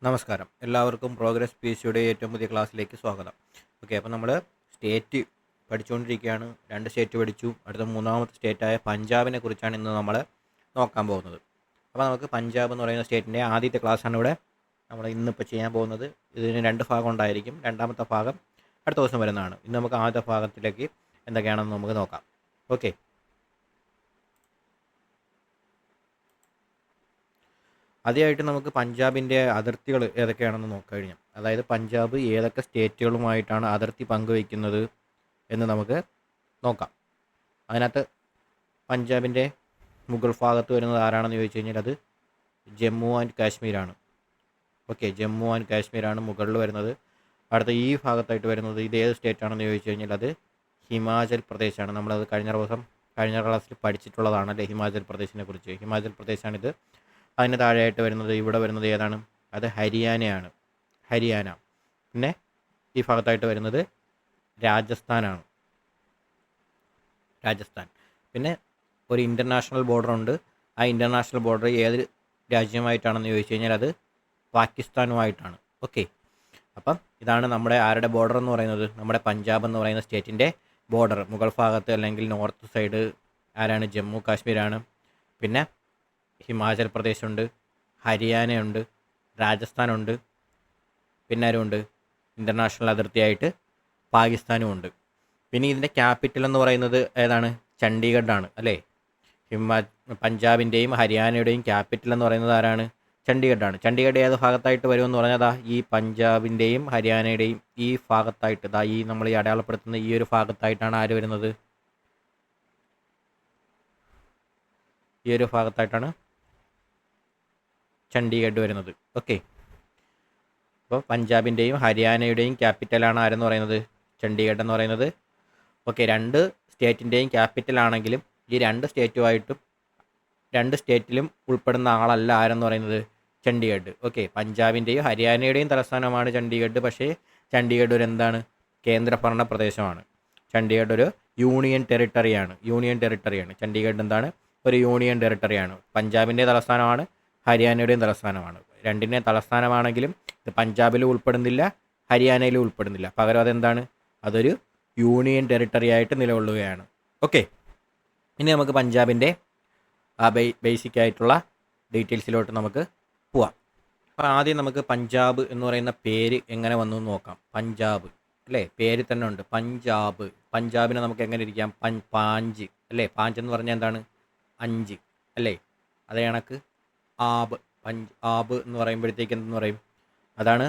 നമസ്കാരം. എല്ലാവർക്കും progress P S സിയുടെ ഏറ്റവും പുതിയ ക്ലാസ്സിലേക്ക് സ്വാഗതം. ഓക്കെ, അപ്പോൾ നമ്മൾ സ്റ്റേറ്റ് പഠിച്ചുകൊണ്ടിരിക്കുകയാണ്. 2 സ്റ്റേറ്റ് പഠിച്ചു. അടുത്ത മൂന്നാമത്തെ സ്റ്റേറ്റായ പഞ്ചാബിനെ കുറിച്ചാണ് ഇന്ന് നമ്മൾ നോക്കാൻ പോകുന്നത്. അപ്പോൾ നമുക്ക് പഞ്ചാബ് എന്ന് പറയുന്ന സ്റ്റേറ്റിൻ്റെ ആദ്യത്തെ ക്ലാസ്സാണ് ഇവിടെ നമ്മൾ ഇന്നിപ്പോൾ ചെയ്യാൻ പോകുന്നത്. ഇതിന് 2 ഭാഗം ഉണ്ടായിരിക്കും. രണ്ടാമത്തെ ഭാഗം അടുത്ത ദിവസം വരുന്നതാണ്. ഇന്ന് നമുക്ക് ആദ്യത്തെ ഭാഗത്തിലേക്ക് എന്തൊക്കെയാണെന്ന് നമുക്ക് നോക്കാം. ഓക്കെ, ആദ്യമായിട്ട് നമുക്ക് പഞ്ചാബിൻ്റെ അതിർത്തികൾ ഏതൊക്കെയാണെന്ന് നോക്കിക്കഴിഞ്ഞാൽ, അതായത് പഞ്ചാബ് ഏതൊക്കെ സ്റ്റേറ്റുകളുമായിട്ടാണ് അതിർത്തി പങ്കുവയ്ക്കുന്നത് എന്ന് നമുക്ക് നോക്കാം. അതിനകത്ത് പഞ്ചാബിൻ്റെ മുകൾ ഭാഗത്ത് വരുന്നത് ആരാണെന്ന് ചോദിച്ചു കഴിഞ്ഞാൽ അത് ജമ്മു ആൻഡ് കാശ്മീരാണ്. ഓക്കെ, ജമ്മു ആൻഡ് കാശ്മീരാണ് മുകളിൽ വരുന്നത്. അടുത്ത ഈ ഭാഗത്തായിട്ട് വരുന്നത് ഇത് ഏത് സ്റ്റേറ്റ് ആണെന്ന് ചോദിച്ചു കഴിഞ്ഞാൽ അത് ഹിമാചൽ പ്രദേശാണ്. നമ്മളത് കഴിഞ്ഞ ക്ലാസ്സിൽ പഠിച്ചിട്ടുള്ളതാണ് അല്ലേ, ഹിമാചൽ പ്രദേശിനെ കുറിച്ച്. ഹിമാചൽ പ്രദേശാണിത്. അതിന് താഴെയായിട്ട് വരുന്നത് ഇവിടെ വരുന്നത് ഏതാണ്? അത് ഹരിയാന. പിന്നെ ഈ ഭാഗത്തായിട്ട് വരുന്നത് രാജസ്ഥാൻ. പിന്നെ ഒരു ഇൻ്റർനാഷണൽ ബോർഡർ ഉണ്ട്. ആ ഇൻ്റർനാഷണൽ ബോർഡർ ഏത് രാജ്യമായിട്ടാണെന്ന് ചോദിച്ചു കഴിഞ്ഞാൽ അത് പാകിസ്ഥാനുമായിട്ടാണ്. ഓക്കെ, അപ്പം ഇതാണ് നമ്മുടെ ആരുടെ ബോർഡർ എന്ന് പറയുന്നത്? നമ്മുടെ പഞ്ചാബ് എന്ന് പറയുന്ന സ്റ്റേറ്റിൻ്റെ ബോർഡർ. മുകൾ ഭാഗത്ത് അല്ലെങ്കിൽ നോർത്ത് സൈഡ് ആരാണ്? ജമ്മു കാശ്മീരാണ്. പിന്നെ ഹിമാചൽ പ്രദേശുണ്ട്, ഹരിയാനയുണ്ട്, രാജസ്ഥാനുണ്ട്, പിന്നെ ആരുമുണ്ട്? ഇൻ്റർനാഷണൽ അതിർത്തിയായിട്ട് പാകിസ്ഥാനും ഉണ്ട്. പിന്നെ ഇതിൻ്റെ ക്യാപിറ്റൽ എന്ന് പറയുന്നത് ഏതാണ്? ചണ്ഡീഗഡാണ് അല്ലേ. പഞ്ചാബിൻ്റെയും ഹരിയാനയുടെയും ക്യാപിറ്റൽ എന്ന് പറയുന്നത് ആരാണ്? ചണ്ഡീഗഡാണ്. ചണ്ഡീഗഡ് ഏത് ഭാഗത്തായിട്ട് വരുമെന്ന് പറഞ്ഞാൽ ഈ പഞ്ചാബിൻ്റെയും ഹരിയാനയുടെയും ഈ ഭാഗത്തായിട്ട്, ഈ നമ്മൾ ഈ അടയാളപ്പെടുത്തുന്ന ഈ ഒരു ഭാഗത്തായിട്ടാണ് ആര് വരുന്നത്? ഈ ഒരു ഭാഗത്തായിട്ടാണ് ചണ്ഡീഗഡ് വരുന്നത്. ഓക്കെ, അപ്പോൾ പഞ്ചാബിൻ്റെയും ഹരിയാനയുടെയും ക്യാപിറ്റലാണ് ആരെന്ന് പറയുന്നത്? ചണ്ഡീഗഡ് എന്ന് പറയുന്നത്. ഓക്കെ, 2 സ്റ്റേറ്റിൻ്റെയും ക്യാപിറ്റൽ ആണെങ്കിലും ഈ 2 സ്റ്റേറ്റിലും ഉൾപ്പെടുന്ന ആളല്ല ആരെന്ന് പറയുന്നത്? ചണ്ഡീഗഡ്. ഓക്കെ, പഞ്ചാബിൻ്റെയും ഹരിയാനയുടെയും തലസ്ഥാനമാണ് ചണ്ഡീഗഡ്. പക്ഷേ ചണ്ഡീഗഡ് ഒരു എന്താണ്? കേന്ദ്രഭരണ പ്രദേശമാണ്. ചണ്ഡീഗഡ് ഒരു യൂണിയൻ ടെറിട്ടറിയാണ്. ചണ്ഡീഗഡ് എന്താണ്? ഒരു യൂണിയൻ ടെറിട്ടറിയാണ്. പഞ്ചാബിൻ്റെ തലസ്ഥാനമാണ്, ഹരിയാനയുടെയും തലസ്ഥാനമാണ്. രണ്ടിൻ്റെയും തലസ്ഥാനമാണെങ്കിലും ഇത് പഞ്ചാബിലും ഉൾപ്പെടുന്നില്ല, ഹരിയാനയിലും ഉൾപ്പെടുന്നില്ല. പകരം അതെന്താണ്? അതൊരു യൂണിയൻ ടെറിട്ടറി ആയിട്ട് നിലകൊള്ളുകയാണ്. ഓക്കെ, ഇനി നമുക്ക് പഞ്ചാബിൻ്റെ ബേസിക് ആയിട്ടുള്ള ഡീറ്റെയിൽസിലോട്ട് നമുക്ക് പോവാം. അപ്പോൾ ആദ്യം നമുക്ക് പഞ്ചാബ് എന്ന് പറയുന്ന പേര് എങ്ങനെ വന്നു എന്ന് നോക്കാം. പഞ്ചാബ് അല്ലേ, പേര് തന്നെ ഉണ്ട് പഞ്ചാബ്. പഞ്ചാബിനെ നമുക്ക് എങ്ങനെ ഇരിക്കാം? പാഞ്ച് അല്ലേ. പാഞ്ച് എന്ന് പറഞ്ഞാൽ എന്താണ്? 5 അല്ലേ. അതേ കണക്ക് ആബ് എന്ന് പറയുമ്പോഴത്തേക്ക് എന്തെന്ന് പറയും? അതാണ്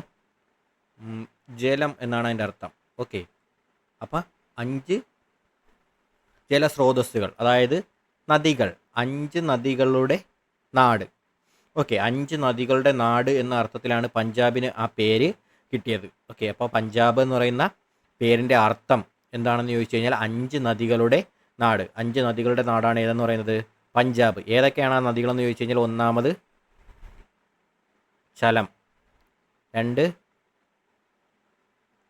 ജലം എന്നാണ് അതിൻ്റെ അർത്ഥം. ഓക്കെ, അപ്പം 5 ജലസ്രോതസ്സുകൾ, അതായത് നദികൾ. 5 നദികളുടെ നാട്. ഓക്കെ, 5 നദികളുടെ നാട് എന്ന അർത്ഥത്തിലാണ് പഞ്ചാബിന് ആ പേര് കിട്ടിയത്. ഓക്കെ, അപ്പോൾ പഞ്ചാബ് എന്ന് പറയുന്ന പേരിൻ്റെ അർത്ഥം എന്താണെന്ന് ചോദിച്ചു കഴിഞ്ഞാൽ 5 നദികളുടെ നാട്. 5 നദികളുടെ നാടാണ് ഏതെന്ന് പറയുന്നത്? പഞ്ചാബ്. ഏതൊക്കെയാണ് ആ നദികളെന്ന് ചോദിച്ചു കഴിഞ്ഞാൽ ഒന്നാമത് ചലം, 2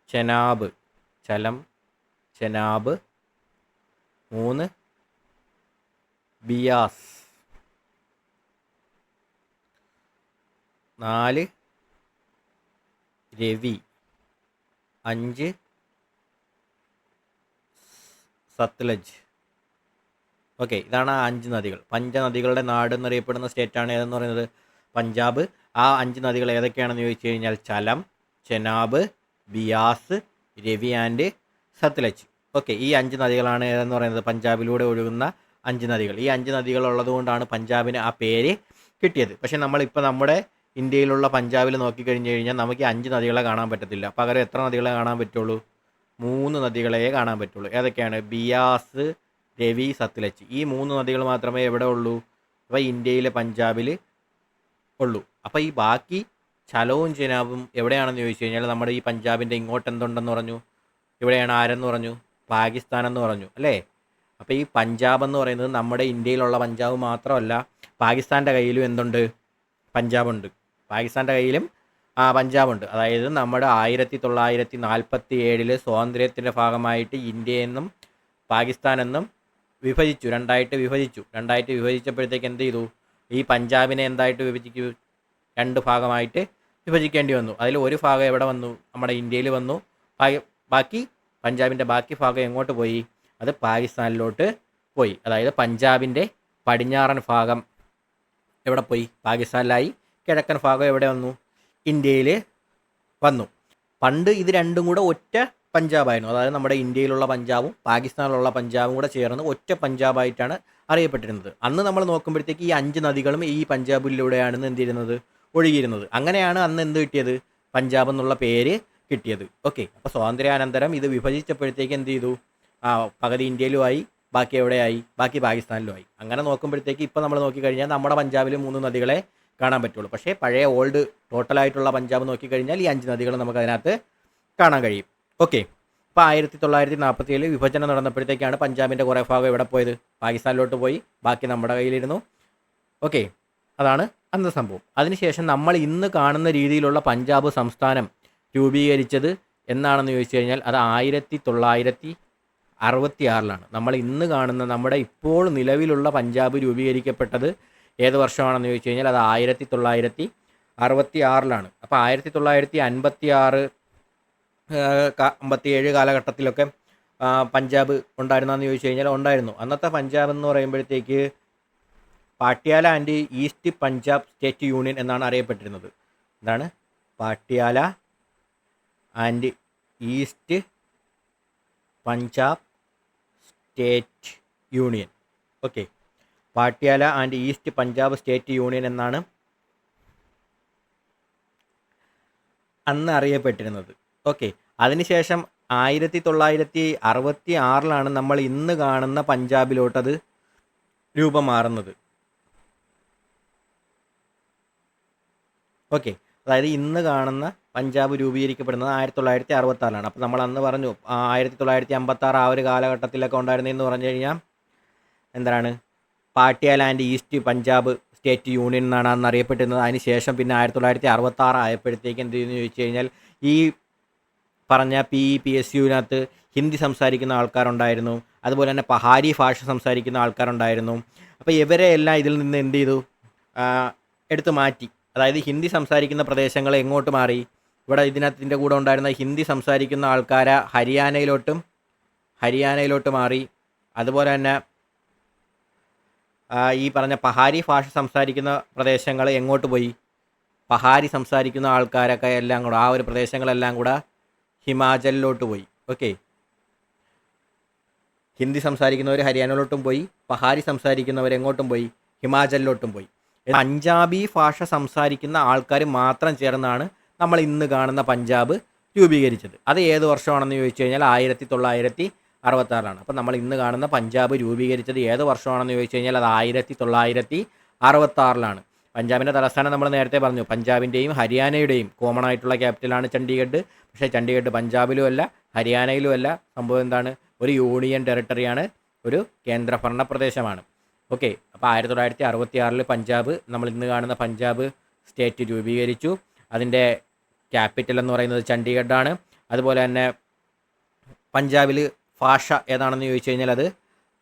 ചെനാബ്, 3 ബിയാസ്, 4 രവി, 5 സത്ലജ്. ഓക്കെ, ഇതാണ് ആ 5 നദികൾ. പഞ്ചനദികളുടെ നാട് എന്നറിയപ്പെടുന്ന സ്റ്റേറ്റാണ് ഏതെന്ന് പറയുന്നത്? പഞ്ചാബ്. ആ 5 നദികൾ ഏതൊക്കെയാണെന്ന് ചോദിച്ചു കഴിഞ്ഞാൽ ചലം, ചെനാബ്, ബിയാസ്, രവി ആൻഡ് സത്ലജ്. ഓക്കെ, ഈ 5 നദികളാണ് ഏതെന്ന് പറയുന്നത്? പഞ്ചാബിലൂടെ ഒഴുകുന്ന 5 നദികൾ. ഈ 5 നദികൾ ഉള്ളതുകൊണ്ടാണ് പഞ്ചാബിന് ആ പേര് കിട്ടിയത്. പക്ഷേ നമ്മളിപ്പോൾ നമ്മുടെ ഇന്ത്യയിലുള്ള പഞ്ചാബിൽ നോക്കിക്കഴിഞ്ഞ് കഴിഞ്ഞാൽ നമുക്ക് ഈ 5 നദികളെ കാണാൻ പറ്റത്തില്ല. പകരം എത്ര നദികളെ കാണാൻ പറ്റുള്ളൂ? 3 നദികളെ കാണാൻ പറ്റുള്ളൂ. ഏതൊക്കെയാണ്? ബിയാസ്, രവി, സത്ലജ്. ഈ 3 നദികൾ മാത്രമേ എവിടെ ഉള്ളൂ? അപ്പോൾ ഇന്ത്യയിലെ പഞ്ചാബിൽ ഉള്ളൂ. അപ്പോൾ ഈ ബാക്കി ചലവും ചെനാബും എവിടെയാണെന്ന് ചോദിച്ചു കഴിഞ്ഞാൽ നമ്മുടെ ഈ പഞ്ചാബിൻ്റെ ഇങ്ങോട്ട് എന്തുണ്ടെന്ന് പറഞ്ഞു? ഇവിടെയാണ് ആരെന്ന് പറഞ്ഞു? പാകിസ്ഥാൻ എന്ന് പറഞ്ഞു അല്ലേ. അപ്പോൾ ഈ പഞ്ചാബ് എന്ന് പറയുന്നത് നമ്മുടെ ഇന്ത്യയിലുള്ള പഞ്ചാബ് മാത്രമല്ല, പാകിസ്ഥാൻ്റെ കയ്യിലും എന്തുണ്ട്? പഞ്ചാബുണ്ട്. പാകിസ്ഥാൻ്റെ കയ്യിലും പഞ്ചാബുണ്ട്. അതായത് നമ്മുടെ 1947 സ്വാതന്ത്ര്യത്തിൻ്റെ ഭാഗമായിട്ട് ഇന്ത്യയെന്നും പാകിസ്ഥാനെന്നും വിഭജിച്ചു. രണ്ടായിട്ട് വിഭജിച്ചപ്പോഴത്തേക്ക് എന്ത് ചെയ്തു? ഈ പഞ്ചാബിനെ എന്തായിട്ട് വിഭജിച്ചു? 2 ഭാഗമായിട്ട് വിഭജിക്കേണ്ടി വന്നു. അതിൽ ഒരു ഭാഗം എവിടെ വന്നു? നമ്മുടെ ഇന്ത്യയിൽ വന്നു. ബാക്കി പഞ്ചാബിൻ്റെ ബാക്കി ഭാഗം എങ്ങോട്ട് പോയി? അത് പാകിസ്ഥാനിലോട്ട് പോയി. അതായത് പഞ്ചാബിൻ്റെ പടിഞ്ഞാറൻ ഭാഗം എവിടെ പോയി? പാകിസ്ഥാനിലായി. കിഴക്കൻ ഭാഗം എവിടെ വന്നു? ഇന്ത്യയിൽ വന്നു. പണ്ട് ഇത് രണ്ടും കൂടെ ഒറ്റ പഞ്ചാബായിരുന്നു. അതായത് നമ്മുടെ ഇന്ത്യയിലുള്ള പഞ്ചാബും പാകിസ്ഥാനിലുള്ള പഞ്ചാബും കൂടെ ചേർന്ന് ഒറ്റ പഞ്ചാബായിട്ടാണ് അറിയപ്പെട്ടിരുന്നത്. അന്ന് നമ്മൾ നോക്കുമ്പോഴത്തേക്ക് ഈ 5 നദികളും ഈ പഞ്ചാബിലൂടെയാണ് എന്ത് ചെയ്യുന്നത്? ഒഴുകിയിരുന്നത്. അങ്ങനെയാണ് അന്ന് എന്ത് കിട്ടിയത്? പഞ്ചാബ് എന്നുള്ള പേര് കിട്ടിയത്. ഓക്കെ, അപ്പോൾ സ്വാതന്ത്ര്യാനന്തരം ഇത് വിഭജിച്ചപ്പോഴത്തേക്ക് എന്ത് ചെയ്തു? പകുതി ഇന്ത്യയിലുമായി, ബാക്കി എവിടെയായി? ബാക്കി പാകിസ്ഥാനിലുമായി. അങ്ങനെ നോക്കുമ്പോഴത്തേക്ക് ഇപ്പോൾ നമ്മൾ നോക്കിക്കഴിഞ്ഞാൽ നമ്മുടെ പഞ്ചാബിൽ 3 നദികളെ കാണാൻ പറ്റുള്ളൂ. പക്ഷേ പഴയ ഓൾഡ് ടോട്ടലായിട്ടുള്ള പഞ്ചാബ് നോക്കിക്കഴിഞ്ഞാൽ ഈ 5 നദികൾ നമുക്ക് അതിനകത്ത് കാണാൻ കഴിയും. ഓക്കെ, ഇപ്പോൾ 1947 വിഭജനം നടന്നപ്പോഴത്തേക്കാണ് പഞ്ചാബിൻ്റെ കുറേ ഭാഗം എവിടെ പോയത്? പാകിസ്ഥാനിലോട്ട് പോയി. ബാക്കി നമ്മുടെ കയ്യിലിരുന്നു. ഓക്കെ, അതാണ് അന്ന് സംഭവം. അതിനുശേഷം നമ്മൾ ഇന്ന് കാണുന്ന രീതിയിലുള്ള പഞ്ചാബ് സംസ്ഥാനം രൂപീകരിച്ചത് എന്നാണെന്ന് ചോദിച്ചു കഴിഞ്ഞാൽ അത് 1966 നമ്മൾ ഇന്ന് കാണുന്ന നമ്മുടെ ഇപ്പോൾ നിലവിലുള്ള പഞ്ചാബ് രൂപീകരിക്കപ്പെട്ടത് ഏത് വർഷമാണെന്ന് ചോദിച്ചു കഴിഞ്ഞാൽ അത് 1966. അപ്പോൾ 1956 57 കാലഘട്ടത്തിലൊക്കെ പഞ്ചാബ് ഉണ്ടായിരുന്നെന്ന് ചോദിച്ചു കഴിഞ്ഞാൽ ഉണ്ടായിരുന്നു. അന്നത്തെ പഞ്ചാബ് എന്ന് പറയുമ്പോഴത്തേക്ക് Patiala and east Punjab state union എന്നാണ് അറിയപ്പെട്ടിരുന്നത്. എന്താണ്? Patiala and east Punjab state union. Okay, Patiala and east Punjab state union എന്നാണ് അന്ന് അറിയപ്പെട്ടിരുന്നത്. ഓക്കെ, അതിനുശേഷം 1966 നമ്മൾ ഇന്ന് കാണുന്ന പഞ്ചാബിലോട്ടത് രൂപം മാറുന്നത്. ഓക്കെ, അതായത് ഇന്ന് കാണുന്ന പഞ്ചാബ് രൂപീകരിക്കപ്പെടുന്നത് 1966. അപ്പോൾ നമ്മൾ അന്ന് പറഞ്ഞു 1956 ആ ഒരു കാലഘട്ടത്തിലൊക്കെ ഉണ്ടായിരുന്നതെന്ന് പറഞ്ഞു കഴിഞ്ഞാൽ എന്താണ്? Patiala and east Punjab state union എന്നാണ് അന്ന് അറിയപ്പെട്ടിരുന്നത്. അതിന് ശേഷം പിന്നെ 1966 ആയപ്പോഴത്തേക്ക് എന്ത് ചെയ്യുന്നു ചോദിച്ചു കഴിഞ്ഞാൽ ഈ പറഞ്ഞ PEPSUവിനകത്ത് ഹിന്ദി സംസാരിക്കുന്ന ആൾക്കാരുണ്ടായിരുന്നു. അതുപോലെ തന്നെ പഹാരി ഭാഷ സംസാരിക്കുന്ന ആൾക്കാരുണ്ടായിരുന്നു. അപ്പോൾ ഇവരെ എല്ലാം ഇതിൽ നിന്ന് എന്ത് ചെയ്തു? എടുത്തു മാറ്റി. അതായത് ഹിന്ദി സംസാരിക്കുന്ന പ്രദേശങ്ങൾ എങ്ങോട്ട് മാറി? ഇവിടെ ഇതിൻ്റെ കൂടെ ഉണ്ടായിരുന്ന ഹിന്ദി സംസാരിക്കുന്ന ആൾക്കാരെ ഹരിയാനയിലോട്ട് മാറി. അതുപോലെ തന്നെ ഈ പറഞ്ഞ പഹാരി ഭാഷ സംസാരിക്കുന്ന പ്രദേശങ്ങൾ എങ്ങോട്ട് പോയി? പഹാരി സംസാരിക്കുന്ന ആൾക്കാരൊക്കെ എല്ലാം കൂടെ ആ ഒരു പ്രദേശങ്ങളെല്ലാം കൂടെ ഹിമാചലിലോട്ട് പോയി. ഓക്കെ, ഹിന്ദി സംസാരിക്കുന്നവർ ഹരിയാനയിലോട്ടും പോയി, പഹാരി സംസാരിക്കുന്നവർ എങ്ങോട്ടും പോയി? ഹിമാചലിലോട്ടും പോയി. പഞ്ചാബി ഭാഷ സംസാരിക്കുന്ന ആൾക്കാർ മാത്രം ചേർന്നാണ് നമ്മൾ ഇന്ന് കാണുന്ന പഞ്ചാബ് രൂപീകരിച്ചത്. അത് ഏത് വർഷമാണെന്ന് ചോദിച്ചു കഴിഞ്ഞാൽ 1966. അപ്പോൾ നമ്മൾ ഇന്ന് കാണുന്ന പഞ്ചാബ് രൂപീകരിച്ചത് ഏത് വർഷമാണെന്ന് ചോദിച്ചു കഴിഞ്ഞാൽ അത് 1966. പഞ്ചാബിൻ്റെ തലസ്ഥാനം നമ്മൾ നേരത്തെ പറഞ്ഞു. പഞ്ചാബിൻ്റെയും ഹരിയാനയുടെയും കോമൺ ആയിട്ടുള്ള ക്യാപിറ്റലാണ് ചണ്ഡീഗഡ്. പക്ഷേ ചണ്ഡീഗഡ് പഞ്ചാബിലും അല്ല, ഹരിയാനയിലും അല്ല. സംഭവം എന്താണ്? ഒരു യൂണിയൻ ടെറിട്ടറിയാണ്, ഒരു കേന്ദ്രഭരണ പ്രദേശമാണ്. ഓക്കെ, അപ്പോൾ 1966 പഞ്ചാബ്, നമ്മൾ ഇന്ന് കാണുന്ന പഞ്ചാബ് സ്റ്റേറ്റ് രൂപീകരിച്ചു. അതിൻ്റെ ക്യാപിറ്റൽ എന്ന് പറയുന്നത് ചണ്ഡീഗഡാണ്. അതുപോലെ തന്നെ പഞ്ചാബിൽ ഭാഷ ഏതാണെന്ന് ചോദിച്ചു കഴിഞ്ഞാൽ അത്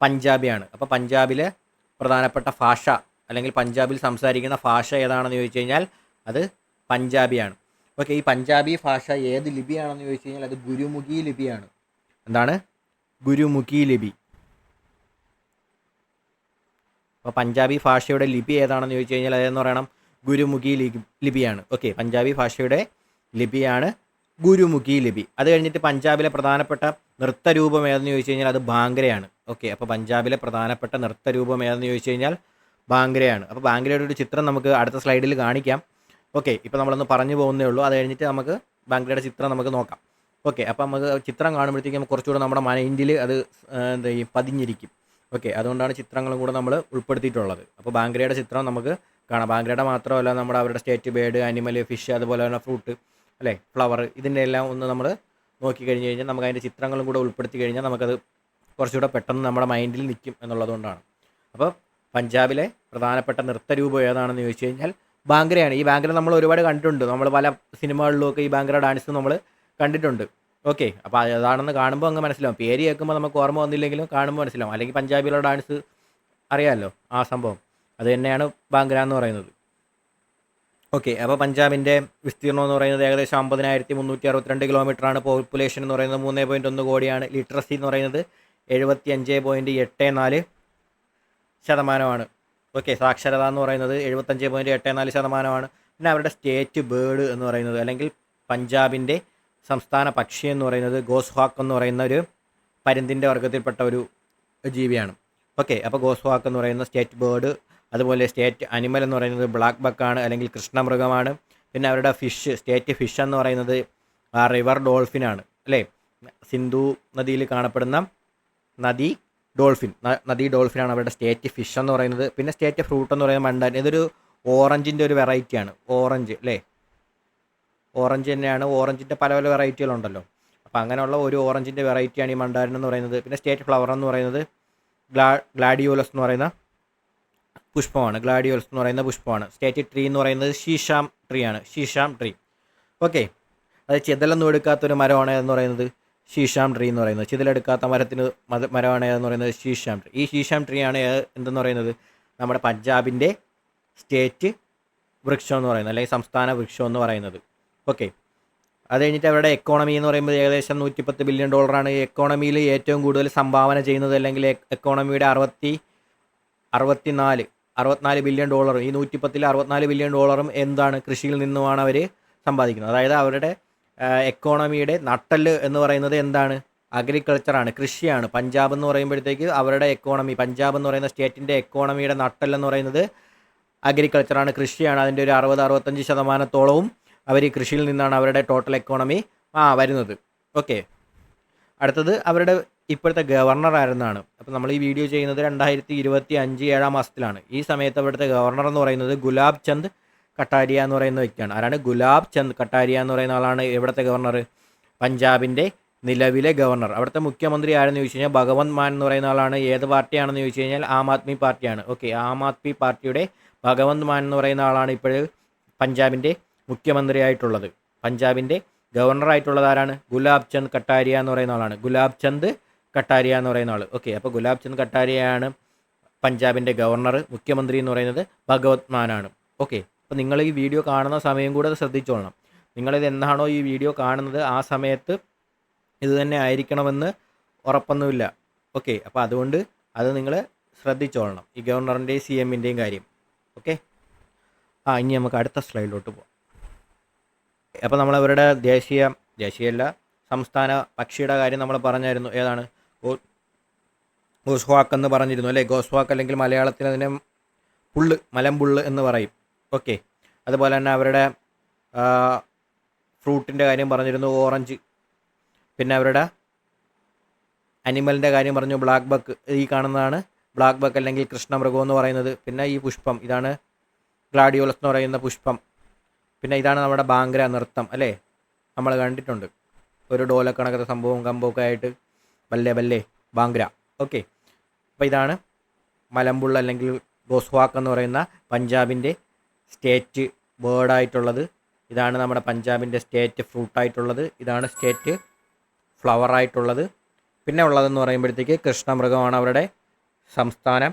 പഞ്ചാബിയാണ്. അപ്പോൾ പഞ്ചാബിലെ പ്രധാനപ്പെട്ട ഭാഷ അല്ലെങ്കിൽ പഞ്ചാബിൽ സംസാരിക്കുന്ന ഭാഷ ഏതാണെന്ന് ചോദിച്ചു കഴിഞ്ഞാൽ അത് പഞ്ചാബിയാണ്. ഓക്കെ, ഈ പഞ്ചാബി ഭാഷ ഏത് ലിപിയാണെന്ന് ചോദിച്ചു കഴിഞ്ഞാൽ അത് ഗുരുമുഖി ലിപിയാണ്. എന്താണ്? ഗുരുമുഖി ലിപി. അപ്പോൾ പഞ്ചാബി ഭാഷയുടെ ലിപി ഏതാണെന്ന് ചോദിച്ചു കഴിഞ്ഞാൽ അതെന്ന് പറയണം ഗുരുമുഖി ലിപിയാണ്. ഓക്കെ, പഞ്ചാബി ഭാഷയുടെ ലിപിയാണ് ഗുരുമുഖി ലിപി. അത് കഴിഞ്ഞിട്ട് പഞ്ചാബിലെ പ്രധാനപ്പെട്ട നൃത്തരൂപം ഏതെന്ന് ചോദിച്ചു കഴിഞ്ഞാൽ അത് ഭാംഗ്രയാണ്. ഓക്കെ, അപ്പോൾ പഞ്ചാബിലെ പ്രധാനപ്പെട്ട നൃത്തരൂപം ഏതെന്ന് ചോദിച്ചു കഴിഞ്ഞാൽ ഭാംഗ്രയാണ്. അപ്പോൾ ഭാംഗ്രയുടെ ഒരു ചിത്രം നമുക്ക് അടുത്ത സ്ലൈഡിൽ കാണിക്കാം. ഓക്കെ, ഇപ്പോൾ നമ്മളൊന്ന് പറഞ്ഞു പോകുന്നേ ഉള്ളൂ. അത് കഴിഞ്ഞിട്ട് നമുക്ക് ഭാംഗ്രയുടെ ചിത്രം നമുക്ക് നോക്കാം. ഓക്കെ, അപ്പോൾ നമുക്ക് ചിത്രം കാണുമ്പോഴത്തേക്കും നമുക്ക് കുറച്ചുകൂടെ നമ്മുടെ മൈൻഡിൽ അത് എന്താ ചെയ്യും? പതിഞ്ഞിരിക്കും. ഓക്കെ, അതുകൊണ്ടാണ് ചിത്രങ്ങളും കൂടെ നമ്മൾ ഉൾപ്പെടുത്തിയിട്ടുള്ളത്. അപ്പോൾ ഭാംഗ്രയുടെ ചിത്രം നമുക്ക് കാണാം. ഭാംഗ്രയുടെ മാത്രമല്ല നമ്മുടെ അവരുടെ സ്റ്റേറ്റ് ബേർഡ്, ആനിമൽ, ഫിഷ്, അതുപോലെ തന്നെ ഫ്രൂട്ട് അല്ലേ, ഫ്ലവർ, ഇതിൻ്റെ എല്ലാം ഒന്ന് നമ്മൾ നോക്കിക്കഴിഞ്ഞ് കഴിഞ്ഞാൽ നമുക്ക് അതിൻ്റെ ചിത്രങ്ങളും കൂടെ ഉൾപ്പെടുത്തി കഴിഞ്ഞാൽ നമുക്കത് കുറച്ചുകൂടെ പെട്ടെന്ന് നമ്മുടെ മൈൻഡിൽ നിൽക്കും എന്നുള്ളതുകൊണ്ടാണ്. അപ്പോൾ പഞ്ചാബിലെ പ്രധാനപ്പെട്ട നൃത്തരൂപം ഏതാണെന്ന് ചോദിച്ചു കഴിഞ്ഞാൽ ഭാംഗ്രയാണ്. ഈ ഭാംഗ്ര നമ്മൾ ഒരുപാട് കണ്ടിട്ടുണ്ട്. നമ്മൾ പല സിനിമകളിലുമൊക്കെ ഈ ഭാംഗ്ര ഡാൻസ് നമ്മൾ കണ്ടിട്ടുണ്ട്. ഓക്കെ, അപ്പോൾ അതാണെന്ന് കാണുമ്പോൾ അങ്ങ് മനസ്സിലാവും. പേര് കേൾക്കുമ്പോൾ നമുക്ക് ഓർമ്മ വന്നില്ലെങ്കിലും കാണുമ്പോൾ മനസ്സിലാവും. അല്ലെങ്കിൽ പഞ്ചാബിലുള്ള ഡാൻസ് അറിയാമല്ലോ, ആ സംഭവം അത് തന്നെയാണ് ഭാംഗ്ര എന്ന് പറയുന്നത്. ഓക്കെ, അപ്പോൾ പഞ്ചാബിൻ്റെ വിസ്തീർണം എന്ന് പറയുന്നത് ഏകദേശം 50,362 കിലോമീറ്ററാണ്. പോപ്പുലേഷൻ എന്ന് പറയുന്നത് 3.1 കോടിയാണ്. ലിറ്ററസി എന്ന് പറയുന്നത് 75.84%. ഓക്കെ, സാക്ഷരത എന്ന് പറയുന്നത് 75.84%. പിന്നെ അവരുടെ സ്റ്റേറ്റ് ബേർഡ് എന്ന് പറയുന്നത് അല്ലെങ്കിൽ പഞ്ചാബിൻ്റെ സംസ്ഥാന പക്ഷി എന്ന് പറയുന്നത് ഗോസ്വാക്ക് എന്ന് പറയുന്ന ഒരു പരുന്തിൻ്റെ വർഗ്ഗത്തിൽപ്പെട്ട ഒരു ജീവിയാണ്. ഓക്കെ, അപ്പോൾ ഗോസ്വാക്ക് എന്ന് പറയുന്ന സ്റ്റേറ്റ് ബേർഡ്. അതുപോലെ സ്റ്റേറ്റ് അനിമൽ എന്ന് പറയുന്നത് ബ്ലാക്ക് ബക്കാണ് അല്ലെങ്കിൽ കൃഷ്ണമൃഗമാണ്. പിന്നെ അവരുടെ ഫിഷ്, സ്റ്റേറ്റ് ഫിഷ് എന്ന് പറയുന്നത് റിവർ ഡോൾഫിനാണ് അല്ലേ, സിന്ധു നദിയിൽ കാണപ്പെടുന്ന നദി ഡോൾഫിനാണ് അവരുടെ സ്റ്റേറ്റ് ഫിഷ് എന്ന് പറയുന്നത്. പിന്നെ സ്റ്റേറ്റ് ഫ്രൂട്ട് എന്ന് പറയുന്നത് മണ്ടാൻ. ഇതൊരു ഓറഞ്ചിൻ്റെ ഒരു വെറൈറ്റിയാണ്. ഓറഞ്ച് അല്ലേ, ഓറഞ്ച് തന്നെയാണ്. ഓറഞ്ചിൻ്റെ പല പല വെറൈറ്റികളുണ്ടല്ലോ. അപ്പോൾ അങ്ങനെയുള്ള ഒരു ഓറഞ്ചിൻ്റെ വെറൈറ്റിയാണ് ഈ മണ്ടാരൻ എന്ന് പറയുന്നത്. പിന്നെ സ്റ്റേറ്റ് ഫ്ലവർ എന്ന് പറയുന്നത് ഗ്ലാഡിയോലസ് എന്ന് പറയുന്ന പുഷ്പമാണ്. സ്റ്റേറ്റ് ട്രീ എന്ന് പറയുന്നത് ശീശാം ട്രീ. ഓക്കെ, അത് ചിതലൊന്നും എടുക്കാത്തൊരു മരമാണ് എന്ന് പറയുന്നത് ശീശാം ട്രീ എന്ന് പറയുന്നത്. ചിതലെടുക്കാത്ത മരമാണ് എന്ന് പറയുന്നത് ശീശാം ട്രീ. ഈ ശീശാം ട്രീ ആണ് എന്തെന്ന് പറയുന്നത് നമ്മുടെ പഞ്ചാബിൻ്റെ സ്റ്റേറ്റ് വൃക്ഷം എന്ന് പറയുന്നത് അല്ലെങ്കിൽ സംസ്ഥാന വൃക്ഷം എന്ന് പറയുന്നത്. ഓക്കെ, അത് കഴിഞ്ഞിട്ട് അവരുടെ എക്കോണമി എന്ന് പറയുമ്പോൾ ഏകദേശം $110 ബില്യൺ. ഈ എക്കോണമിയിൽ ഏറ്റവും കൂടുതൽ സംഭാവന ചെയ്യുന്നത് അല്ലെങ്കിൽ എക്കോണമിയുടെ 64 ബില്യൺ ഡോളർ, ഈ 110ൽ $64 ബില്യൺ എന്താണ് കൃഷിയിൽ നിന്നുമാണ് അവർ സമ്പാദിക്കുന്നത്. അതായത് അവരുടെ എക്കോണമിയുടെ നട്ടെല്ല് എന്ന് പറയുന്നത് എന്താണ്, അഗ്രികൾച്ചറാണ്, കൃഷിയാണ്. പഞ്ചാബ് എന്ന് പറയുമ്പോഴത്തേക്ക് അവരുടെ എക്കോണമി, പഞ്ചാബ് എന്ന് പറയുന്ന സ്റ്റേറ്റിൻ്റെ എക്കോണമിയുടെ നട്ടെല്ല് എന്ന് പറയുന്നത് അഗ്രികൾച്ചറാണ്, കൃഷിയാണ്. അതിൻ്റെ ഒരു 60-65% അവർ കൃഷിയിൽ നിന്നാണ് അവരുടെ ടോട്ടൽ എക്കോണമി വരുന്നത്. ഓക്കെ, അടുത്തത് അവരുടെ ഇപ്പോഴത്തെ ഗവർണർ ആയിരുന്നാണ്. അപ്പോൾ നമ്മൾ ഈ വീഡിയോ ചെയ്യുന്നത് 2025 7 മാസത്തിലാണ്. ഈ സമയത്ത് അവിടുത്തെ ഗവർണർ എന്ന് പറയുന്നത് ഗുലാബ് ചന്ദ് കട്ടാരിയ എന്ന് പറയുന്ന വ്യക്തിയാണ്. ആരാണ്? ഗുലാബ് ചന്ദ് കട്ടാരിയ എന്ന് പറയുന്ന ആളാണ് ഇവിടുത്തെ ഗവർണർ, പഞ്ചാബിൻ്റെ നിലവിലെ ഗവർണർ. അവിടുത്തെ മുഖ്യമന്ത്രി ആരെന്ന് ചോദിച്ചു കഴിഞ്ഞാൽ ഭഗവന്ത് മാൻ എന്ന് പറയുന്ന ആളാണ്. ഏത് പാർട്ടിയാണെന്ന് ചോദിച്ചു കഴിഞ്ഞാൽ ആം ആദ്മി പാർട്ടിയാണ്. ഓക്കെ, ആം ആദ്മി പാർട്ടിയുടെ ഭഗവന്ത് മാൻ എന്ന് പറയുന്ന ആളാണ് ഇപ്പോൾ പഞ്ചാബിൻ്റെ മുഖ്യമന്ത്രിയായിട്ടുള്ളത്. പഞ്ചാബിൻ്റെ ഗവർണറായിട്ടുള്ളത് ആരാണ്? ഗുലാബ് ചന്ദ് കട്ടാരിയ എന്ന് പറയുന്ന ആളാണ്. ഗുലാബ് ചന്ദ് കട്ടാരിയ എന്ന് പറയുന്ന ആൾ. ഓക്കെ, അപ്പോൾ ഗുലാബ് ചന്ദ് കട്ടാരിയയാണ് പഞ്ചാബിൻ്റെ ഗവർണർ. മുഖ്യമന്ത്രി എന്ന് പറയുന്നത് ഭഗവത് മാനാണ്. ഓക്കെ, അപ്പോൾ നിങ്ങൾ ഈ വീഡിയോ കാണുന്ന സമയം കൂടെ ശ്രദ്ധിച്ചോളണം. നിങ്ങളിത് എന്നാണോ ഈ വീഡിയോ കാണുന്നത് ആ സമയത്ത് ഇത് തന്നെ ആയിരിക്കണമെന്ന് ഉറപ്പൊന്നുമില്ല. ഓക്കെ, അപ്പോൾ അതുകൊണ്ട് അത് നിങ്ങൾ ശ്രദ്ധിച്ചോളണം, ഈ ഗവർണറിൻ്റെയും CMൻ്റെയും കാര്യം. ഓക്കെ, ഇനി നമുക്ക് അടുത്ത സ്ലൈഡിലോട്ട് പോകാം. അപ്പോൾ നമ്മളവരുടെ ദേശീയമല്ല സംസ്ഥാന പക്ഷിയുടെ കാര്യം നമ്മൾ പറഞ്ഞായിരുന്നു. ഏതാണ്? ഗോസ്വാക്ക് എന്ന് പറഞ്ഞിരുന്നു അല്ലേ. ഗോസ്വാക്ക് അല്ലെങ്കിൽ മലയാളത്തിൽ അതിനെ മലമ്പുള്ള് എന്ന് പറയും. ഓക്കെ, അതുപോലെ തന്നെ അവരുടെ ഫ്രൂട്ടിൻ്റെ കാര്യം പറഞ്ഞിരുന്നു, ഓറഞ്ച്. പിന്നെ അവരുടെ അനിമലിൻ്റെ കാര്യം പറഞ്ഞു, ബ്ലാക്ക് ബക്ക്. ഈ കാണുന്നതാണ് ബ്ലാക്ക് ബക്ക് അല്ലെങ്കിൽ കൃഷ്ണമൃഗം എന്ന് പറയുന്നത്. പിന്നെ ഈ പുഷ്പം, ഇതാണ് ഗ്ലാഡിയോലസ് എന്ന് പറയുന്ന പുഷ്പം. പിന്നെ ഇതാണ് നമ്മുടെ ബാംഗ്ര നൃത്തം അല്ലേ, നമ്മൾ കണ്ടിട്ടുണ്ട്. ഒരു ഡോലക്കണക്കത്തെ സംഭവവും കമ്പമൊക്കെ ആയിട്ട് ബല്ലേ ബാംഗ്ര. ഓക്കെ, അപ്പോൾ ഇതാണ് മലമ്പുള്ള അല്ലെങ്കിൽ ഗോസ്വാക്ക് എന്ന് പറയുന്ന പഞ്ചാബിൻ്റെ സ്റ്റേറ്റ് ബേർഡായിട്ടുള്ളത്. ഇതാണ് നമ്മുടെ പഞ്ചാബിൻ്റെ സ്റ്റേറ്റ് ഫ്രൂട്ടായിട്ടുള്ളത്. ഇതാണ് സ്റ്റേറ്റ് ഫ്ലവറായിട്ടുള്ളത്. പിന്നെ ഉള്ളതെന്ന് പറയുമ്പോഴത്തേക്ക് കൃഷ്ണമൃഗമാണ് അവരുടെ സംസ്ഥാന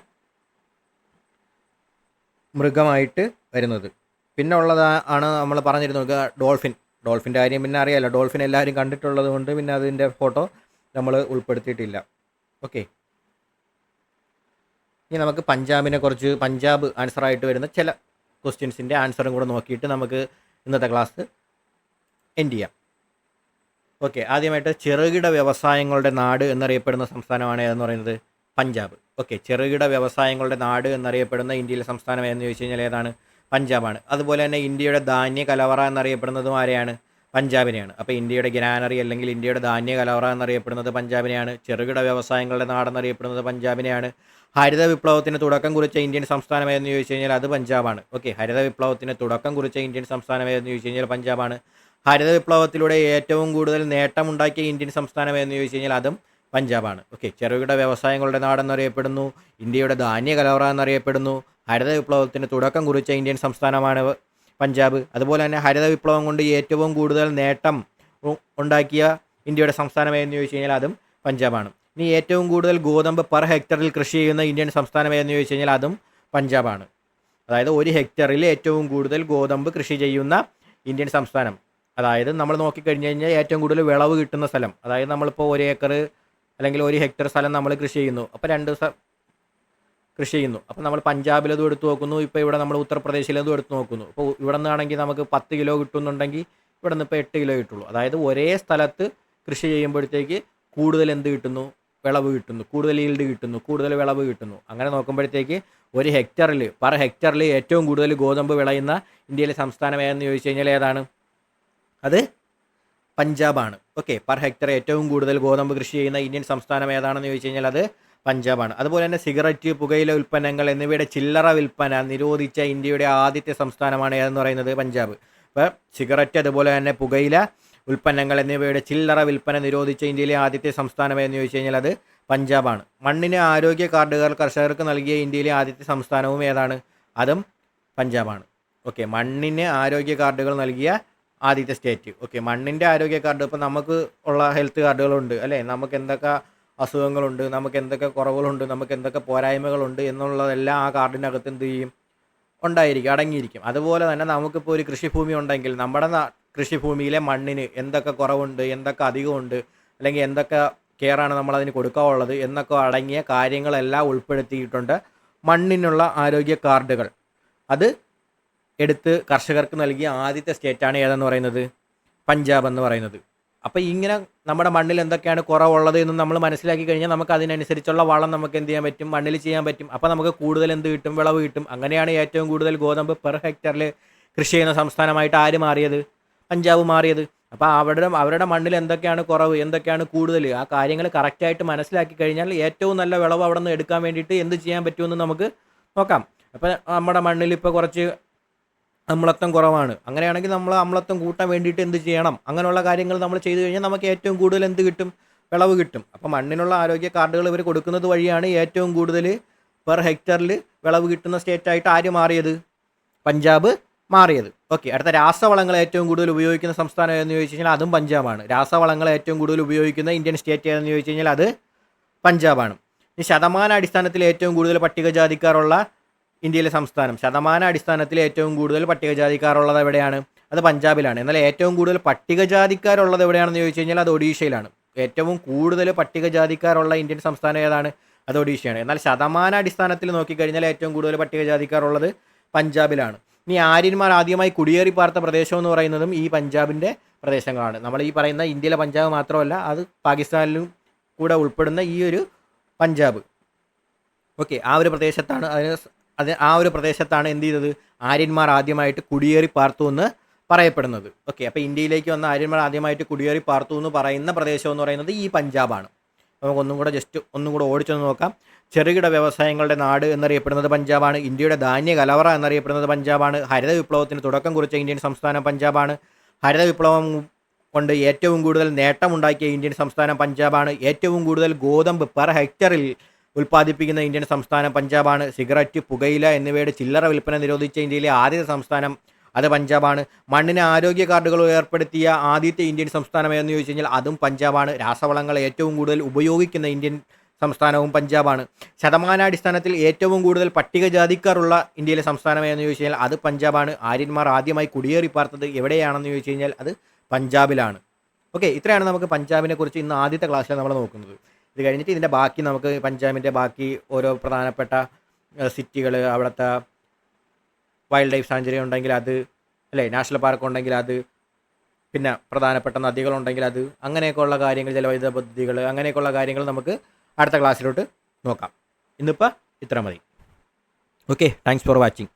മൃഗമായിട്ട് വരുന്നത്. പിന്നെ ഉള്ളതാണ് നമ്മൾ പറഞ്ഞിരുന്നത് ഡോൾഫിൻ്റെ കാര്യം. പിന്നെ അറിയാമല്ലോ, ഡോൾഫിൻ എല്ലാവരും കണ്ടിട്ടുള്ളത് കൊണ്ട് പിന്നെ അതിൻ്റെ ഫോട്ടോ നമ്മൾ ഉൾപ്പെടുത്തിയിട്ടില്ല. ഓക്കെ, ഇനി നമുക്ക് പഞ്ചാബ് ആൻസറായിട്ട് വരുന്ന ചില ക്വസ്റ്റ്യൻസിൻ്റെ ആൻസറും കൂടെ നോക്കിയിട്ട് നമുക്ക് ഇന്നത്തെ ക്ലാസ് എൻഡ് ചെയ്യാം. ഓക്കെ, ആദ്യമായിട്ട് ചെറുകിട വ്യവസായങ്ങളുടെ നാട് എന്നറിയപ്പെടുന്ന സംസ്ഥാനമാണ് ഏതെന്ന് പറയുന്നത് പഞ്ചാബ്. ഓക്കെ, ചെറുകിട വ്യവസായങ്ങളുടെ നാട് എന്നറിയപ്പെടുന്ന ഇന്ത്യയിലെ സംസ്ഥാനം ഏതെന്ന് ചോദിച്ചു കഴിഞ്ഞാൽ ഏതാണ്? പഞ്ചാബാണ്. അതുപോലെ തന്നെ ഇന്ത്യയുടെ ധാന്യ കലവറ എന്നറിയപ്പെടുന്നതും ആരെയാണ്? പഞ്ചാബിനെയാണ്. അപ്പോൾ ഇന്ത്യയുടെ ഗ്രാനറി അല്ലെങ്കിൽ ഇന്ത്യയുടെ ധാന്യ കലവറ എന്നറിയപ്പെടുന്നത് പഞ്ചാബിനെയാണ്. ചെറുകിട വ്യവസായങ്ങളുടെ നാടെന്നറിയപ്പെടുന്നത് പഞ്ചാബിനെയാണ്. ഹരിത വിപ്ലവത്തിന് തുടക്കം കുറിച്ച ഇന്ത്യൻ സംസ്ഥാനം ഏതെന്ന് ചോദിച്ചു കഴിഞ്ഞാൽ അത് പഞ്ചാബാണ്. ഓക്കെ, ഹരിത വിപ്ലവത്തിന് തുടക്കം കുറിച്ച ഇന്ത്യൻ സംസ്ഥാനം ഏതെന്ന് ചോദിച്ചു കഴിഞ്ഞാൽ പഞ്ചാബാണ്. ഹരിത വിപ്ലവത്തിലൂടെ ഏറ്റവും കൂടുതൽ നേട്ടമുണ്ടാക്കിയ ഇന്ത്യൻ സംസ്ഥാനം ഏതെന്ന് ചോദിച്ചു കഴിഞ്ഞാൽ അതും പഞ്ചാബാണ്. ഓക്കെ, ചെറുകിട വ്യവസായങ്ങളുടെ നാടെന്നറിയപ്പെടുന്നു, ഇന്ത്യയുടെ ധാന്യ കലവറ എന്നറിയപ്പെടുന്നു, ഹരിത വിപ്ലവത്തിന് തുടക്കം കുറിച്ച ഇന്ത്യൻ സംസ്ഥാനമാണ് പഞ്ചാബ്. അതുപോലെ തന്നെ ഹരിത വിപ്ലവം കൊണ്ട് ഏറ്റവും കൂടുതൽ നേട്ടം ഉണ്ടാക്കിയ ഇന്ത്യയുടെ സംസ്ഥാനം ഏതെന്ന് ചോദിച്ചു കഴിഞ്ഞാൽ അതും പഞ്ചാബാണ്. ഇനി ഏറ്റവും കൂടുതൽ ഗോതമ്പ് പെർ ഹെക്ടറിൽ കൃഷി ചെയ്യുന്ന ഇന്ത്യൻ സംസ്ഥാനം ഏതെന്ന് ചോദിച്ചു കഴിഞ്ഞാൽ അതും പഞ്ചാബാണ്. അതായത് 1 ഹെക്ടറിൽ ഏറ്റവും കൂടുതൽ ഗോതമ്പ് കൃഷി ചെയ്യുന്ന ഇന്ത്യൻ സംസ്ഥാനം. അതായത് നമ്മൾ നോക്കിക്കഴിഞ്ഞ് കഴിഞ്ഞാൽ ഏറ്റവും കൂടുതൽ വിളവ് കിട്ടുന്ന സ്ഥലം. അതായത് നമ്മളിപ്പോൾ 1 ഏക്കർ അല്ലെങ്കിൽ 1 ഹെക്ടർ സ്ഥലം നമ്മൾ കൃഷി ചെയ്യുന്നു. അപ്പോൾ 2 കൃഷി ചെയ്യുന്നു. അപ്പോൾ നമ്മൾ പഞ്ചാബിലതും എടുത്ത് നോക്കുന്നു, ഇപ്പോൾ ഇവിടെ നമ്മൾ ഉത്തർപ്രദേശിലതും എടുത്ത് നോക്കുന്നു. അപ്പോൾ ഇവിടെ നിന്നാണെങ്കിൽ നമുക്ക് 10 കിലോ കിട്ടുന്നുണ്ടെങ്കിൽ ഇവിടെ നിന്ന് ഇപ്പോൾ 8 കിലോ കിട്ടുള്ളൂ. അതായത് ഒരേ സ്ഥലത്ത് കൃഷി ചെയ്യുമ്പോഴത്തേക്ക് കൂടുതൽ എന്ത് കിട്ടുന്നു? വിളവ് കിട്ടുന്നു, കൂടുതൽ ഈൽഡ് കിട്ടുന്നു, കൂടുതൽ വിളവ് കിട്ടുന്നു. അങ്ങനെ നോക്കുമ്പോഴത്തേക്ക് പെർ ഹെക്ടറിൽ ഏറ്റവും കൂടുതൽ ഗോതമ്പ് വിളയുന്ന ഇന്ത്യയിലെ സംസ്ഥാനം ഏതെന്ന് ചോദിച്ചു കഴിഞ്ഞാൽ ഏതാണ്? അത് പഞ്ചാബാണ്. ഓക്കെ, പെർ ഹെക്ടർ ഏറ്റവും കൂടുതൽ ഗോതമ്പ് കൃഷി ചെയ്യുന്ന ഇന്ത്യൻ സംസ്ഥാനം ഏതാണെന്ന് ചോദിച്ചു കഴിഞ്ഞാൽ അത് പഞ്ചാബാണ്. അതുപോലെ തന്നെ സിഗരറ്റ്, പുകയില ഉൽപ്പന്നങ്ങൾ എന്നിവയുടെ ചില്ലറ വിൽപ്പന നിരോധിച്ച ഇന്ത്യയുടെ ആദ്യത്തെ സംസ്ഥാനമാണ് ഏതെന്ന് പറയുന്നത്? പഞ്ചാബ്. ഇപ്പോൾ സിഗരറ്റ് അതുപോലെ തന്നെ പുകയില ഉൽപ്പന്നങ്ങൾ എന്നിവയുടെ ചില്ലറ വിൽപ്പന നിരോധിച്ച ഇന്ത്യയിലെ ആദ്യത്തെ സംസ്ഥാനം എന്ന് ചോദിച്ചു കഴിഞ്ഞാൽ അത് പഞ്ചാബാണ്. മണ്ണിന് ആരോഗ്യ കാർഡുകൾ കർഷകർക്ക് നൽകിയ ഇന്ത്യയിലെ ആദ്യത്തെ സംസ്ഥാനവും ഏതാണ്? അതും പഞ്ചാബാണ്. ഓക്കെ, മണ്ണിന് ആരോഗ്യ കാർഡുകൾ നൽകിയ ആദ്യത്തെ സ്റ്റേറ്റ്. ഓക്കെ, മണ്ണിൻ്റെ ആരോഗ്യ കാർഡ് ഇപ്പോൾ നമുക്ക് ഉള്ള ഹെൽത്ത് കാർഡുകളുണ്ട് അല്ലേ? നമുക്ക് എന്തൊക്കെ അസുഖങ്ങളുണ്ട്, നമുക്ക് എന്തൊക്കെ കുറവുകളുണ്ട്, നമുക്ക് എന്തൊക്കെ പോരായ്മകളുണ്ട് എന്നുള്ളതെല്ലാം ആ കാർഡിനകത്ത് എന്ത് ചെയ്യും? ഉണ്ടായിരിക്കും, അടങ്ങിയിരിക്കും. അതുപോലെ തന്നെ നമുക്കിപ്പോൾ ഒരു കൃഷിഭൂമി ഉണ്ടെങ്കിൽ നമ്മുടെ കൃഷിഭൂമിയിലെ മണ്ണിന് എന്തൊക്കെ കുറവുണ്ട്, എന്തൊക്കെ അധികമുണ്ട്, അല്ലെങ്കിൽ എന്തൊക്കെ കെയറാണ് നമ്മളതിന് കൊടുക്കാനുള്ളത് എന്നൊക്കെ അടങ്ങിയ കാര്യങ്ങളെല്ലാം ഉൾപ്പെടുത്തിയിട്ടുണ്ട് മണ്ണിനുള്ള ആരോഗ്യ കാർഡുകൾ. അത് എടുത്ത് കർഷകർക്ക് നൽകിയ ആദ്യത്തെ സ്റ്റേറ്റാണ് ഏതെന്ന് പറയുന്നത്? പഞ്ചാബ് എന്ന് പറയുന്നത്. അപ്പോൾ ഇങ്ങനെ നമ്മുടെ മണ്ണിൽ എന്തൊക്കെയാണ് കുറവുള്ളത് എന്ന് നമ്മൾ മനസ്സിലാക്കി കഴിഞ്ഞാൽ നമുക്ക് അതിനനുസരിച്ചുള്ള വളം നമുക്ക് എന്ത് ചെയ്യാൻ പറ്റും? മണ്ണിൽ ചെയ്യാൻ പറ്റും. അപ്പോൾ നമുക്ക് കൂടുതൽ എന്ത് കിട്ടും? വിളവ് കിട്ടും. അങ്ങനെയാണ് ഏറ്റവും കൂടുതൽ ഗോതമ്പ് പെർ ഹെക്ടറിൽ കൃഷി ചെയ്യുന്ന സംസ്ഥാനമായിട്ട് ആര് മാറിയത്? പഞ്ചാബ് മാറിയത്. അപ്പോൾ അവരുടെ മണ്ണിൽ എന്തൊക്കെയാണ് കുറവ്, എന്തൊക്കെയാണ് കൂടുതൽ, ആ കാര്യങ്ങൾ കറക്റ്റായിട്ട് മനസ്സിലാക്കി കഴിഞ്ഞാൽ ഏറ്റവും നല്ല വിളവ് അവിടെ നിന്ന് എടുക്കാൻ വേണ്ടിയിട്ട് എന്ത് ചെയ്യാൻ പറ്റുമെന്ന് നമുക്ക് നോക്കാം. അപ്പോൾ നമ്മുടെ മണ്ണിൽ ഇപ്പോൾ കുറച്ച് അമ്ലത്വം കുറവാണ്, അങ്ങനെയാണെങ്കിൽ നമ്മൾ അമ്ലത്വം കൂട്ടാൻ വേണ്ടിയിട്ട് എന്ത് ചെയ്യണം? അങ്ങനെയുള്ള കാര്യങ്ങൾ നമ്മൾ ചെയ്തു കഴിഞ്ഞാൽ നമുക്ക് ഏറ്റവും കൂടുതൽ എന്ത് കിട്ടും? വിളവ് കിട്ടും. അപ്പോൾ മണ്ണിനുള്ള ആരോഗ്യ കാർഡുകൾ ഇവർ കൊടുക്കുന്നത് വഴിയാണ് ഏറ്റവും കൂടുതൽ പെർ ഹെക്ടറിൽ വിളവ് കിട്ടുന്ന സ്റ്റേറ്റായിട്ട് ആര് മാറിയത്? പഞ്ചാബ് മാറിയത്. ഓക്കെ, അടുത്ത രാസവളങ്ങൾ ഏറ്റവും കൂടുതൽ ഉപയോഗിക്കുന്ന സംസ്ഥാനം ഏതെന്ന് ചോദിച്ചു കഴിഞ്ഞാൽ അതും പഞ്ചാബാണ്. രാസവളങ്ങൾ ഏറ്റവും കൂടുതൽ ഉപയോഗിക്കുന്ന ഇന്ത്യൻ സ്റ്റേറ്റ് ഏതെന്ന് ചോദിച്ചു കഴിഞ്ഞാൽ അത് പഞ്ചാബാണ്. ഈ ശതമാന അടിസ്ഥാനത്തിൽ ഏറ്റവും കൂടുതൽ പട്ടികജാതിക്കാരുള്ള ഇന്ത്യയിലെ സംസ്ഥാനം, ശതമാന അടിസ്ഥാനത്തിൽ ഏറ്റവും കൂടുതൽ പട്ടികജാതിക്കാരുള്ളത് എവിടെയാണ്? അത് പഞ്ചാബിലാണ്. എന്നാൽ ഏറ്റവും കൂടുതൽ പട്ടികജാതിക്കാരുള്ളത് എവിടെയാണെന്ന് ചോദിച്ചു കഴിഞ്ഞാൽ അത് ഒഡീഷയിലാണ്. ഏറ്റവും കൂടുതൽ പട്ടികജാതിക്കാരുള്ള ഇന്ത്യൻ സംസ്ഥാനം ഏതാണ്? അത് ഒഡീഷയാണ്. എന്നാൽ ശതമാന അടിസ്ഥാനത്തിൽ നോക്കിക്കഴിഞ്ഞാൽ ഏറ്റവും കൂടുതൽ പട്ടികജാതിക്കാരുള്ളത് പഞ്ചാബിലാണ്. ഇനി ആര്യന്മാർ ആദ്യമായി കുടിയേറി പാർത്ത പ്രദേശം എന്ന് പറയുന്നതും ഈ പഞ്ചാബിൻ്റെ പ്രദേശങ്ങളാണ്. നമ്മൾ ഈ പറയുന്ന ഇന്ത്യയിലെ പഞ്ചാബ് മാത്രമല്ല, അത് പാകിസ്ഥാനിലും കൂടെ ഉൾപ്പെടുന്ന ഈ ഒരു പഞ്ചാബ്. ഓക്കെ, ആ ഒരു പ്രദേശത്താണ് ആ ഒരു പ്രദേശത്താണ് എന്ത് ചെയ്തത്? ആര്യന്മാർ ആദ്യമായിട്ട് കുടിയേറി പാർത്തു എന്ന് പറയപ്പെടുന്നത്. ഓക്കെ, അപ്പോൾ ഇന്ത്യയിലേക്ക് വന്ന ആര്യന്മാർ ആദ്യമായിട്ട് കുടിയേറി പാർത്തു എന്ന് പറയുന്ന പ്രദേശം എന്ന് പറയുന്നത് ഈ പഞ്ചാബാണ്. നമുക്ക് ഒന്നും കൂടെ ഓടിച്ചൊന്ന് നോക്കാം. ചെറുകിട വ്യവസായങ്ങളുടെ നാട് എന്നറിയപ്പെടുന്നത് പഞ്ചാബാണ്. ഇന്ത്യയുടെ ധാന്യ കലവറ എന്നറിയപ്പെടുന്നത് പഞ്ചാബാണ്. ഹരിത വിപ്ലവത്തിന് തുടക്കം കുറിച്ച ഇന്ത്യൻ സംസ്ഥാനം പഞ്ചാബാണ്. ഹരിത വിപ്ലവം കൊണ്ട് ഏറ്റവും കൂടുതൽ നേട്ടമുണ്ടാക്കിയ ഇന്ത്യൻ സംസ്ഥാനം പഞ്ചാബാണ്. ഏറ്റവും കൂടുതൽ ഗോതമ്പ് പെർ ഹെക്ടറിൽ ഉൽപ്പാദിപ്പിക്കുന്ന ഇന്ത്യൻ സംസ്ഥാനം പഞ്ചാബാണ്. സിഗരറ്റ്, പുകയില എന്നിവയുടെ ചില്ലറ വിൽപ്പന നിരോധിച്ച ഇന്ത്യയിലെ ആദ്യത്തെ സംസ്ഥാനം അത് പഞ്ചാബാണ്. മണ്ണിന് ആരോഗ്യ കാർഡുകൾ ഏർപ്പെടുത്തിയ ആദ്യത്തെ ഇന്ത്യൻ സംസ്ഥാനം ഏതെന്ന് ചോദിച്ചു കഴിഞ്ഞാൽ അതും പഞ്ചാബാണ്. രാസവളങ്ങൾ ഏറ്റവും കൂടുതൽ ഉപയോഗിക്കുന്ന ഇന്ത്യൻ സംസ്ഥാനവും പഞ്ചാബാണ്. ശതമാനാടിസ്ഥാനത്തിൽ ഏറ്റവും കൂടുതൽ പട്ടികജാതിക്കാരുള്ള ഇന്ത്യയിലെ സംസ്ഥാനം ഏതെന്ന് ചോദിച്ചു കഴിഞ്ഞാൽ അത് പഞ്ചാബാണ്. ആര്യന്മാർ ആദ്യമായി കുടിയേറി പാർത്തത് എവിടെയാണെന്ന് ചോദിച്ചു കഴിഞ്ഞാൽ അത് പഞ്ചാബിലാണ്. ഓക്കെ, ഇത്രയാണ് നമുക്ക് പഞ്ചാബിനെ കുറിച്ച് ഇന്ന് ആദ്യത്തെ ക്ലാസ്സിൽ നമ്മൾ നോക്കുന്നത്. ഇത് കഴിഞ്ഞിട്ട് ഇതിൻ്റെ ബാക്കി നമുക്ക് പഞ്ചാബിൻ്റെ ബാക്കി ഓരോ പ്രധാനപ്പെട്ട സിറ്റികൾ, അവിടുത്തെ വൈൽഡ് ലൈഫ് സാഞ്ചുറി ഉണ്ടെങ്കിൽ അത്, അല്ലേ, നാഷണൽ പാർക്ക് ഉണ്ടെങ്കിൽ അത്, പിന്നെ പ്രധാനപ്പെട്ട നദികളുണ്ടെങ്കിൽ അത്, അങ്ങനെയൊക്കെയുള്ള കാര്യങ്ങൾ, ജലവൈദ്യുത പദ്ധതികൾ, അങ്ങനെയൊക്കെയുള്ള കാര്യങ്ങൾ നമുക്ക് അടുത്ത ക്ലാസ്സിലോട്ട് നോക്കാം. ഇന്നിപ്പോൾ ഇത്ര മതി. Okay, thanks for watching.